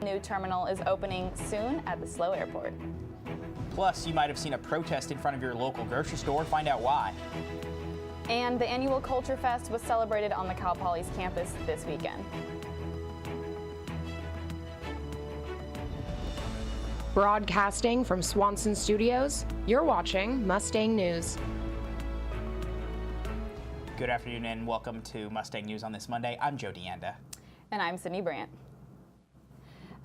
The new terminal is opening soon at the SLO Airport. Plus, you might have seen a protest in front of your local grocery store. Find out why. And the annual CultureFest was celebrated on the Cal Poly's campus this weekend. Broadcasting from Swanson Studios, you're watching Mustang News. Good afternoon and welcome to Mustang News on this Monday. I'm Joe DeAnda. And I'm Sydney Brandt.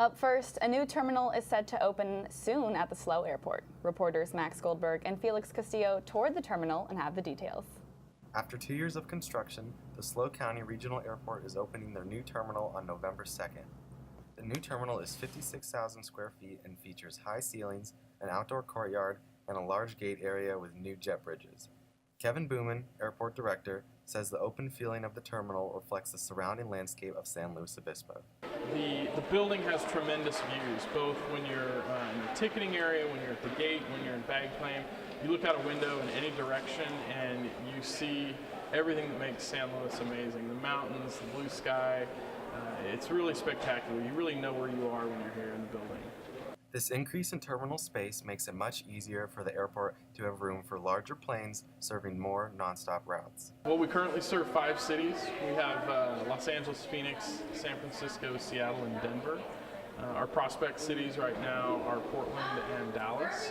Up first, a new terminal is set to open soon at the SLO Airport. Reporters Max Goldberg and Felix Castillo toured the terminal and have the details. After 2 years of construction, the SLO County Regional Airport is opening their new terminal on November 2nd. The new terminal is 56,000 square feet and features high ceilings, an outdoor courtyard, and a large gate area with new jet bridges. Kevin Booman, airport director, says the open feeling of the terminal reflects the surrounding landscape of San Luis Obispo. The building has tremendous views, both when you're in the ticketing area, when you're at the gate, when you're in bag claim. You look out a window in any direction and you see everything that makes San Luis amazing. The mountains, the blue sky. It's really spectacular. You really know where you are when you're here in the building. This increase in terminal space makes it much easier for the airport to have room for larger planes serving more nonstop routes. Well, we currently serve 5 cities. We have Los Angeles, Phoenix, San Francisco, Seattle, and Denver. Our prospect cities right now are Portland and Dallas.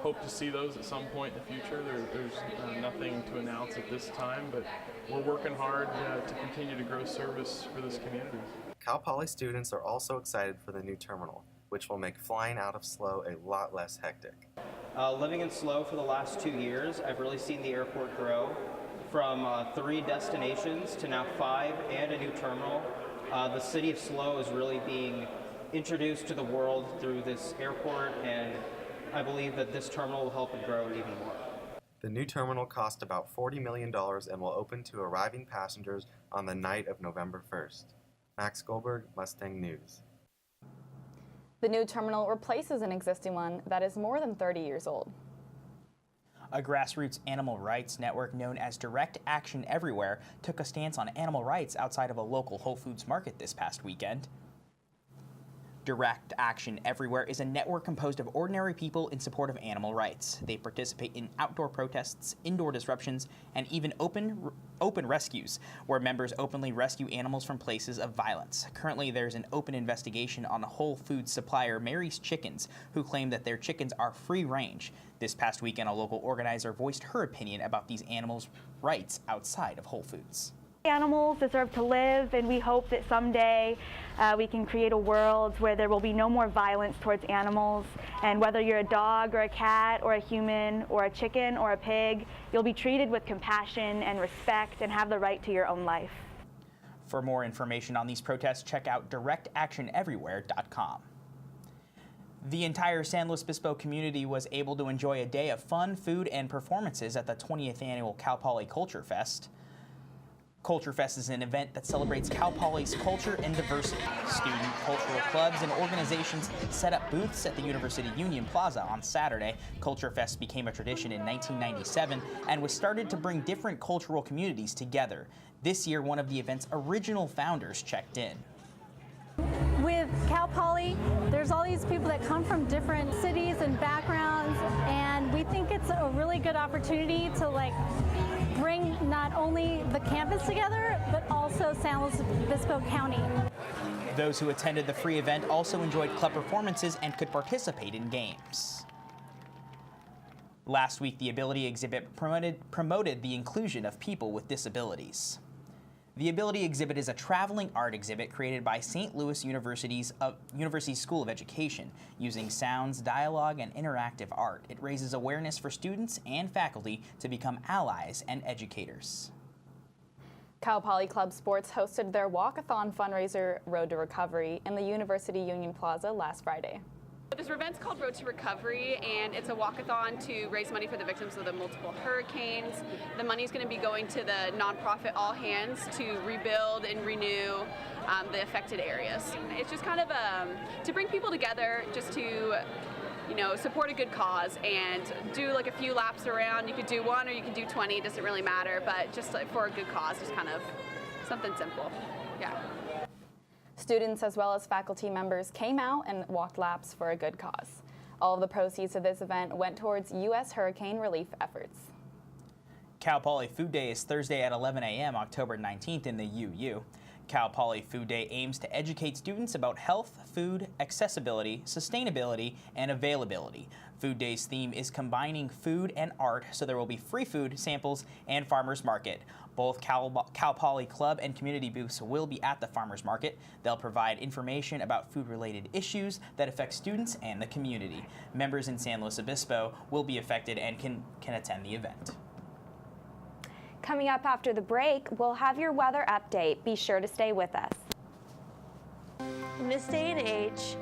Hope to see those at some point in the future. There's nothing to announce at this time, but we're working hard to continue to grow service for this community. Cal Poly students are also excited for the new terminal, which will make flying out of SLO a lot less hectic. Living in SLO for the last 2 years, I've really seen the airport grow from 3 destinations to now 5 and a new terminal. The city of SLO is really being introduced to the world through this airport, and I believe that this terminal will help it grow even more. The new terminal cost about $40 million and will open to arriving passengers on the night of November 1st. Max Goldberg, Mustang News. The new terminal replaces an existing one that is more than 30 years old. A grassroots animal rights network known as Direct Action Everywhere took a stance on animal rights outside of a local Whole Foods market this past weekend. Direct Action Everywhere is a network composed of ordinary people in support of animal rights. They participate in outdoor protests, indoor disruptions, and even open rescues, where members openly rescue animals from places of violence. Currently, there's an open investigation on a Whole Foods supplier, Mary's Chickens, who claim that their chickens are free range. This past weekend, a local organizer voiced her opinion about these animals' rights outside of Whole Foods. Animals deserve to live, and we hope that someday we can create a world where there will be no more violence towards animals, and whether you're a dog or a cat or a human or a chicken or a pig, you'll be treated with compassion and respect and have the right to your own life. For more information on these protests, check out directactioneverywhere.com. The entire San Luis Obispo community was able to enjoy a day of fun, food, and performances at the 20th annual Cal Poly CultureFest. CultureFest is an event that celebrates Cal Poly's culture and diversity. Student cultural clubs and organizations set up booths at the University Union Plaza on Saturday. CultureFest became a tradition in 1997 and was started to bring different cultural communities together. This year, one of the event's original founders checked in. With Cal Poly, there's all these people that come from different cities and backgrounds, and we think it's a really good opportunity to bring not only the campus together, but also San Luis Obispo County. Those who attended the free event also enjoyed club performances and could participate in games. Last week, the Ability exhibit promoted the inclusion of people with disabilities. The Ability exhibit is a traveling art exhibit created by St. Louis University's School of Education using sounds, dialogue, and interactive art. It raises awareness for students and faculty to become allies and educators. Cal Poly Club Sports hosted their walkathon fundraiser Road to Recovery in the University Union Plaza last Friday. This event's called Road to Recovery, and it's a walkathon to raise money for the victims of the multiple hurricanes. The money is going to be going to the nonprofit All Hands to rebuild and renew the affected areas. It's just kind of to bring people together, just to support a good cause and do like a few laps around. You could do 1 or you could do 20, it doesn't really matter, but just for a good cause, just kind of something simple. Yeah. Students as well as faculty members came out and walked laps for a good cause. All of the proceeds of this event went towards U.S. hurricane relief efforts. Cal Poly Food Day is Thursday at 11 a.m. October 19th in the UU. Cal Poly Food Day aims to educate students about health, food, accessibility, sustainability, and availability. Food Day's theme is combining food and art, so there will be free food, samples, and farmers market. Both Cal Poly Club and community booths will be at the farmers market. They'll provide information about food-related issues that affect students and the community. Members in San Luis Obispo will be affected and can attend the event. Coming up after the break, we'll have your weather update. Be sure to stay with us. In this day and age,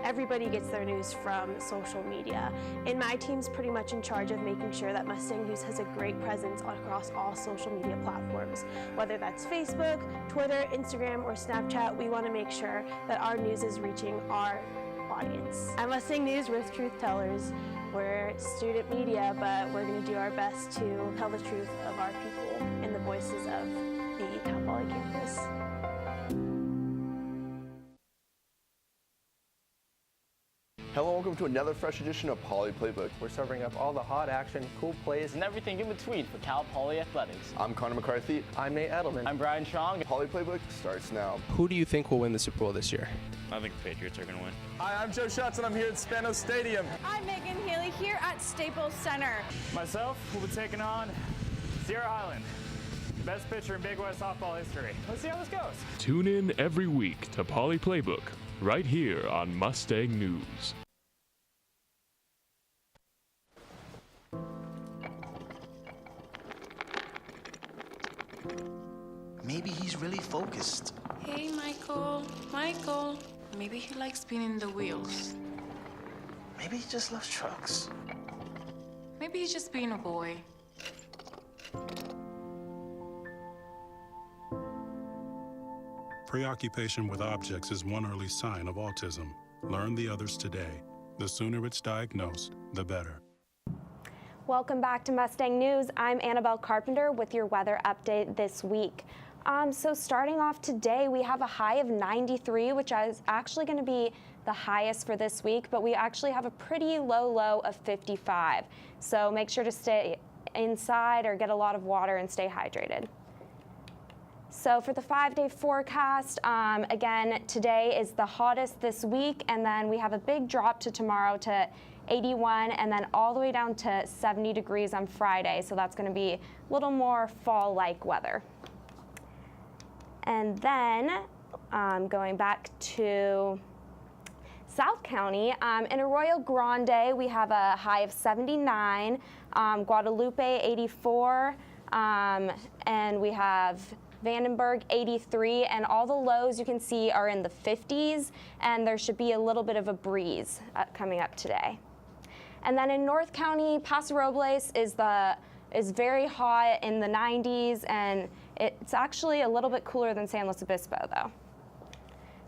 everybody gets their news from social media, and my team's pretty much in charge of making sure that Mustang News has a great presence across all social media platforms. Whether that's Facebook, Twitter, Instagram, or Snapchat, we want to make sure that our news is reaching our audience. At Mustang News, we're truth tellers. We're student media, but we're going to do our best to tell the truth of our people and the voices of the Cal Poly campus. Hello, welcome to another fresh edition of Poly Playbook. We're serving up all the hot action, cool plays, and everything in between for Cal Poly athletics. I'm Connor McCarthy. I'm Nate Edelman. I'm Brian Strong. Poly Playbook starts now. Who do you think will win the Super Bowl this year? I think the Patriots are going to win. Hi, I'm Joe Schatz, and I'm here at Spanos Stadium. I'm Megan Healy here at Staples Center. Myself will be taking on Sierra Highland, best pitcher in Big West softball history. Let's see how this goes. Tune in every week to Poly Playbook, right here on Mustang News. Maybe he's really focused. Hey, Michael. Michael. Maybe he likes spinning the wheels. Maybe he just loves trucks. Maybe he's just being a boy. Preoccupation with objects is one early sign of autism. Learn the others today. The sooner it's diagnosed, the better. Welcome back to Mustang News. I'm Annabelle Carpenter with your weather update this week. So starting off today, we have a high of 93, which is actually going to be the highest for this week, but we actually have a pretty low of 55. So make sure to stay inside or get a lot of water and stay hydrated. So for the 5-day forecast, again, today is the hottest this week, and then we have a big drop to tomorrow to 81, and then all the way down to 70 degrees on Friday. So that's going to be a little more fall-like weather. And then going back to South County, in Arroyo Grande, we have a high of 79, Guadalupe 84, and we have Vandenberg 83, and all the lows you can see are in the 50s, and there should be a little bit of a breeze coming up today. And then in North County, Paso Robles is very hot in the 90s, and it's actually a little bit cooler than San Luis Obispo, though.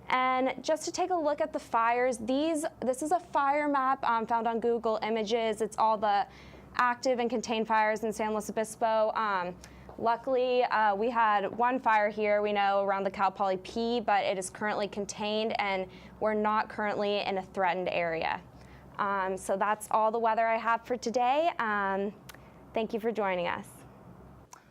And just to take a look at the fires, this is a fire map found on Google Images. It's all the active and contained fires in San Luis Obispo. Luckily, we had one fire here, we know, around the Cal Poly P, but it is currently contained, and we're not currently in a threatened area. So that's all the weather I have for today. Thank you for joining us.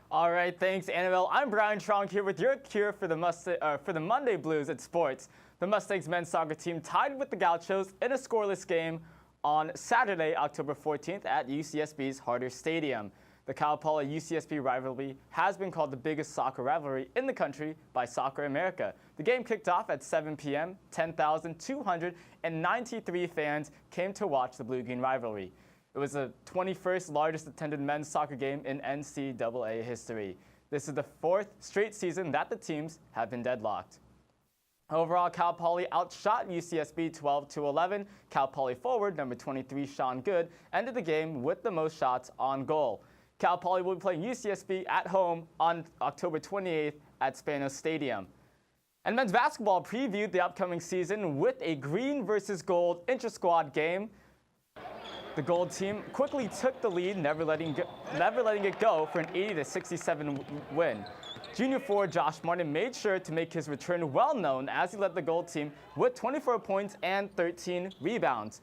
All right, thanks, Annabelle. I'm Brian Strong here with your cure for the Monday Blues at sports. The Mustangs men's soccer team tied with the Gauchos in a scoreless game on Saturday, October 14th at UCSB's Harder Stadium. The Cal Poly UCSB rivalry has been called the biggest soccer rivalry in the country by Soccer America. The game kicked off at 7 p.m. 10,293 fans came to watch the blue-green rivalry. It was the 21st largest attended men's soccer game in NCAA history. This is the 4th straight season that the teams have been deadlocked. Overall, Cal Poly outshot UCSB 12-11. Cal Poly forward number 23 Sean Good ended the game with the most shots on goal. Cal Poly will be playing UCSB at home on October 28th at Spanos Stadium. And men's basketball previewed the upcoming season with a green versus gold intra-squad game. The gold team quickly took the lead, never letting it go for an 80-67 win. Junior forward Josh Martin made sure to make his return well known as he led the gold team with 24 points and 13 rebounds.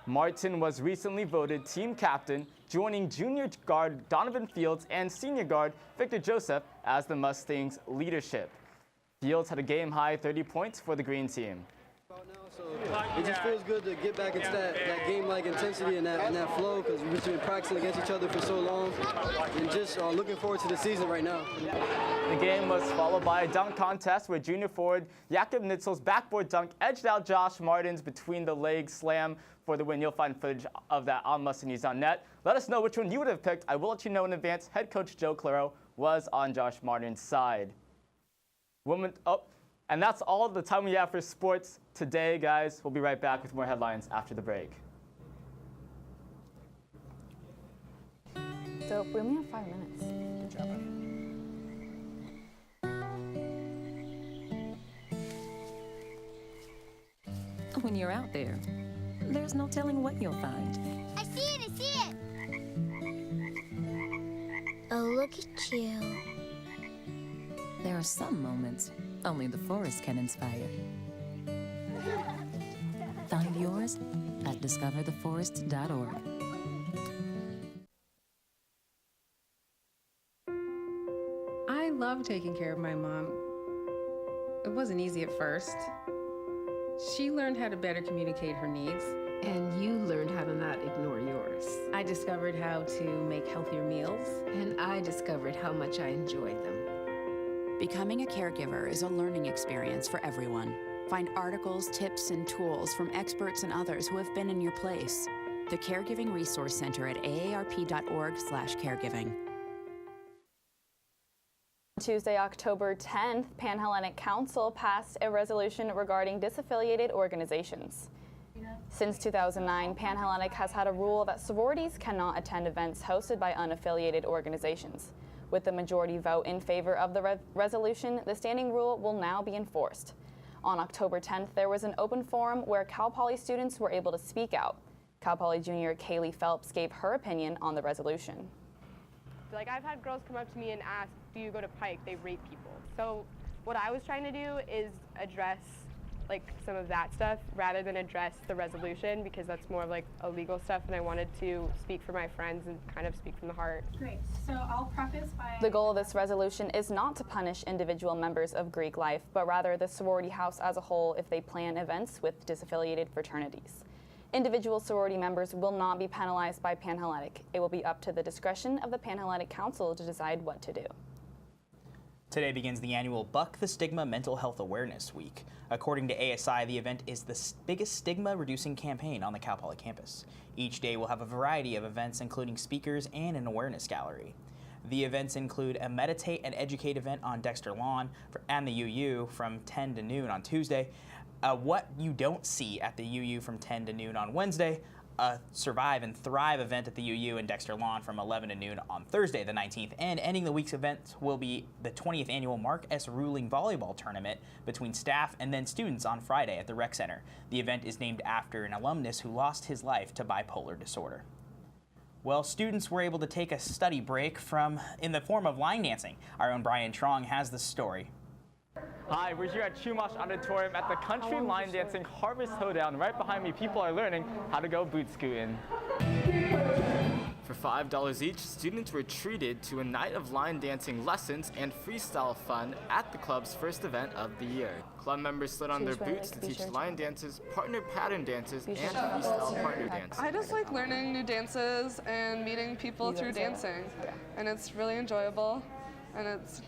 Martin was recently voted team captain, joining junior guard Donovan Fields and senior guard Victor Joseph as the Mustangs' leadership. Fields had a game-high 30 points for the green team. It just feels good to get back into that game-like intensity and that flow, because we've been practicing against each other for so long, and just looking forward to the season right now. The game was followed by a dunk contest where junior forward Jakob Nitzel's backboard dunk edged out Josh Martin's between the leg slam for the win. You'll find footage of that on MustangNews.net. Let us know which one you would have picked. I will let you know in advance. Head coach Joe Claro was on Josh Martin's side. And that's all the time we have for sports today, guys. We'll be right back with more headlines after the break. So we only have 5 minutes. Good job, buddy. When you're out there, there's no telling what you'll find. I see it, I see it! Oh, look at you. There are some moments only the forest can inspire. Find yours at discovertheforest.org. I love taking care of my mom. It wasn't easy at first. She learned how to better communicate her needs. And you learned how to not ignore yours. I discovered how to make healthier meals. And I discovered how much I enjoyed them. Becoming a caregiver is a learning experience for everyone. Find articles, tips, and tools from experts and others who have been in your place. The Caregiving Resource Center at aarp.org/caregiving. Tuesday, October 10th, Panhellenic Council passed a resolution regarding disaffiliated organizations. Since 2009, Panhellenic has had a rule that sororities cannot attend events hosted by unaffiliated organizations. With the majority vote in favor of the resolution, the standing rule will now be enforced. On October 10th, there was an open forum where Cal Poly students were able to speak out. Cal Poly junior Kaylee Phelps gave her opinion on the resolution. Like, I've had girls come up to me and ask, do you go to Pike? They rape people. So what I was trying to do is address like some of that stuff rather than address the resolution, because that's more of like illegal stuff, and I wanted to speak for my friends and kind of speak from the heart. Great. So I'll preface by... The goal of this resolution is not to punish individual members of Greek life, but rather the sorority house as a whole if they plan events with disaffiliated fraternities. Individual sorority members will not be penalized by Panhellenic. It will be up to the discretion of the Panhellenic Council to decide what to do. Today begins the annual Buck the Stigma Mental Health Awareness Week. According to ASI, the event is the biggest stigma-reducing campaign on the Cal Poly campus. Each day will have a variety of events, including speakers and an awareness gallery. The events include a Meditate and Educate event on Dexter Lawn and the UU from 10 to noon on Tuesday, What You Don't See at the UU from 10 to noon on Wednesday, a Survive and Thrive event at the UU and Dexter Lawn from 11 to noon on Thursday the 19th, and ending the week's event will be the 20th annual Mark S. Ruling Volleyball Tournament between staff and then students on Friday at the Rec Center. The event is named after an alumnus who lost his life to bipolar disorder. Well, students were able to take a study break in the form of line dancing. Our own Brian Trong has the story. Hi, we're here at Chumash Auditorium at the Country Line Dancing Harvest Hoedown. Right behind me, people are learning how to go boot scooting. For $5 each, students were treated to a night of line dancing lessons and freestyle fun at the club's first event of the year. Club members slid on their boots to teach line dances, partner pattern dances, and freestyle partner dances. I just like learning new dances and meeting people through dancing, and it's really enjoyable, and it's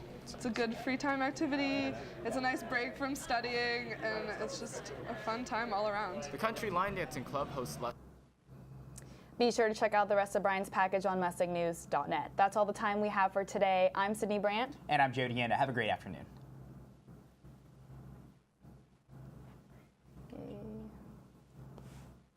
a good free time activity. It's a nice break from studying, and it's just a fun time all around. The Country Line Dancing Club hosts lessons. Be sure to check out the rest of Brian's package on MustangNews.net. That's all the time we have for today. I'm Sydney Brandt. And I'm Joe Deanna. Have a great afternoon.